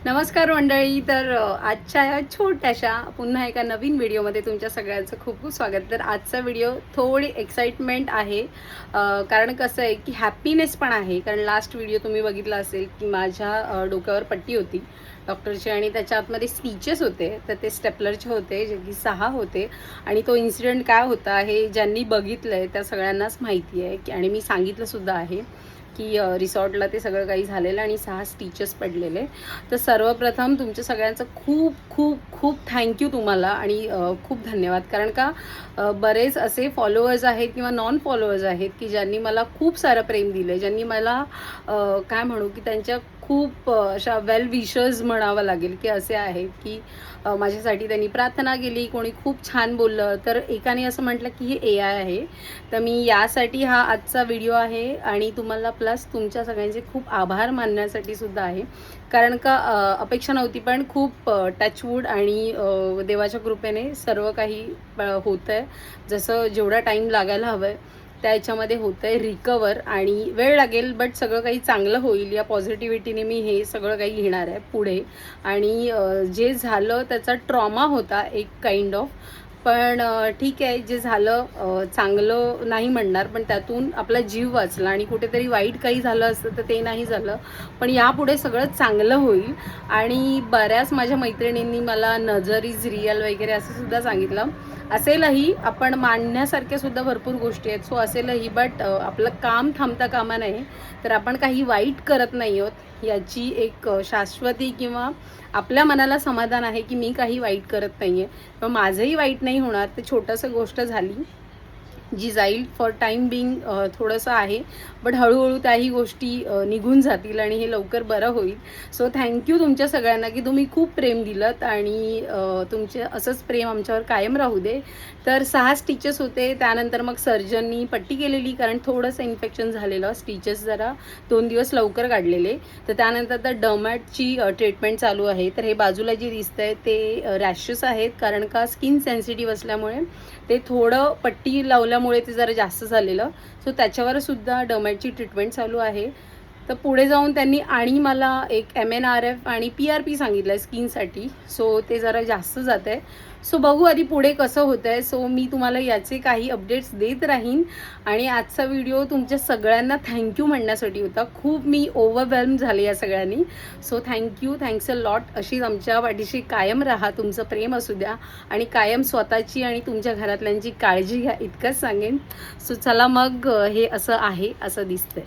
नमस्कार मंडळी. तर आजच्या या छोट्याशा पुन्हा एका नवीन व्हिडिओमध्ये तुमच्या सगळ्यांचं खूप खूप स्वागत. तर आजचा व्हिडिओ थोडी एक्साइटमेंट आहे, कारण कसं आहे की हॅपीनेस पण आहे. कारण लास्ट व्हिडिओ तुम्ही बघितला असेल की माझ्या डोक्यावर पट्टी होती डॉक्टरची आणि त्याच्या आतमध्ये स्टिचेस होते. तर ते स्टेपलरचे होते, जे की 6 होते. आणि तो इन्सिडेंट काय होता हे ज्यांनी बघितलं आहे त्या सगळ्यांनाच माहिती आहे की, आणि मी सांगितलंसुद्धा आहे की रिसॉर्टला ते सगळं काही झालेलं आणि 6 स्टिचेस पडलेले. तर सर्वप्रथम तुमच्या सगळ्यांचं खूप खूप खूप थँक्यू तुम्हाला आणि खूप धन्यवाद. कारण का बरेच असे फॉलोअर्स आहेत किंवा नॉन फॉलोअर्स आहेत की ज्यांनी मला खूप सारं प्रेम दिलं, ज्यांनी मला काय म्हणू की त्यांच्या खूप अशा वेल विशर्स म्हणावं लागेल की असे आहेत की माझ्यासाठी त्यांनी प्रार्थना केली, कोणी खूप छान बोललं. तर एकाने असं म्हटलं की हे AI आहे. तर मी यासाठी हा आजचा व्हिडिओ आहे आणि तुम्हाला प्लस तुमच्या सगळ्यांचे खूप आभार मानण्यासाठी सुद्धा आहे. कारण का अपेक्षा नव्हती, पण खूप टचवूड आणि देवाच्या कृपेने सर्व काही होतं आहे. जसं जेवढा टाईम लागायला हवं आहे त्या ह्याच्यामध्ये होतं आहे रिकवर, आणि वेळ लागेल बट सगळं काही चांगलं होईल. या पॉझिटिव्हिटीने मी हे सगळं काही घेणार आहे पुढे. आणि जे झालं त्याचा ट्रॉमा होता एक काइंड ऑफ, पण ठीक आहे, जे झालं चांगलं नाही म्हणणार, पण त्यातून आपला जीव वाचला. आणि कुठेतरी वाईट काही झालं असतं तर ते नाही झालं, पण यापुढे सगळं चांगलं होईल. आणि बऱ्याच माझ्या मैत्रिणींनी मला नजर इज रिअल वगैरे असं सुद्धा सांगितलं. असेलही, आपण मांडण्यासारख्या सुद्धा भरपूर गोष्टी आहेत, सो असेलही, बट आपलं काम थांबता कामा नये. तर आपण काही वाईट करत नाही आहोत याची एक शाश्वती किंवा आपल्या मनाला समाधान आहे की मी काही वाईट करत नाही आहे. पण माझंही वाईट नाही होणार. ते छोटंसं गोष्ट झाली जी जाईल फॉर टाईम बिंग, थोडंसं आहे, बट हळूहळू त्याही गोष्टी निघून जातील आणि हे लवकर बरं होईल. सो थँक्यू तुमच्या सगळ्यांना की तुम्ही खूप प्रेम दिलंत आणि तुमचे असंच प्रेम आमच्यावर कायम राहू दे. तर 6 स्टिचेस होते. त्यानंतर मग सर्जननी पट्टी केलेली, कारण थोडंसं इन्फेक्शन झालेलं. स्टिचेस जरा 2 दिवस लवकर काढलेले. तर त्यानंतर तर डर्मॅटची ट्रीटमेंट चालू आहे. तर हे बाजूला जे दिसतं आहे ते रॅशेस आहेत, कारण का स्किन सेन्सिटिव्ह असल्यामुळे ते थोडं पट्टी लावल्यामुळे ते जरा जास्त झालेलं. सो त्याच्यावर सुद्धा डर्मॅटची ट्रीटमेंट चालू आहे. तर पुढे जाऊन त्यांनी आणि मला एक MNRF आणि PRP सांगितलं आहे स्किनसाठी. सो ते जरा जास्त जात आहे. सो बघू आधी पुढे कसं होतं आहे. सो मी तुम्हाला याचे काही अपडेट्स देत राहीन. आणि आजचा व्हिडिओ तुमच्या सगळ्यांना थँक्यू म्हणण्यासाठी होता. खूप मी ओव्हरवेल्म झाले या सगळ्यांनी. So thank you, thanks a lot. अशीच आमच्या पाठीशी कायम राहा. तुमचं प्रेम असू द्या आणि कायम स्वतःची आणि तुमच्या घरातल्यांची काळजी घ्या, इतकंच सांगेन. सो चला मग, हे असं आहे, असं दिसतंय.